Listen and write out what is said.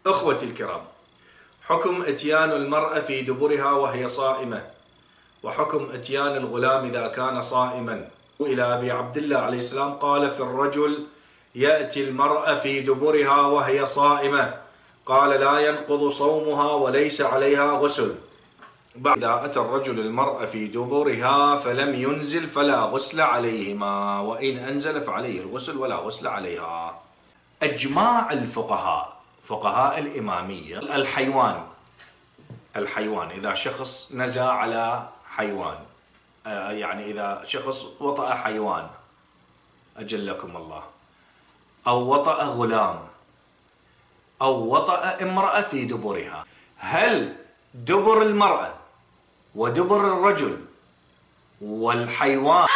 أخوتي الكرام، حكم إتيان المرأة في دبرها وهي صائمة، وحكم إتيان الغلام إذا كان صائما. إلى أبي عبد الله عليه السلام قال في الرجل يأتي المرأة في دبرها وهي صائمة، قال لا ينقض صومها وليس عليها غسل. إذا أتى الرجل المرأة في دبرها فلم ينزل فلا غسل عليهما، وإن أنزل فعليه الغسل ولا غسل عليها. أجماع الفقهاء، فقهاء الإمامية، الحيوان إذا شخص نزى على حيوان، يعني إذا شخص وطأ حيوان أجلكم الله، أو وطأ غلام، أو وطأ امرأة في دبرها، هل دبر المرأة ودبر الرجل والحيوان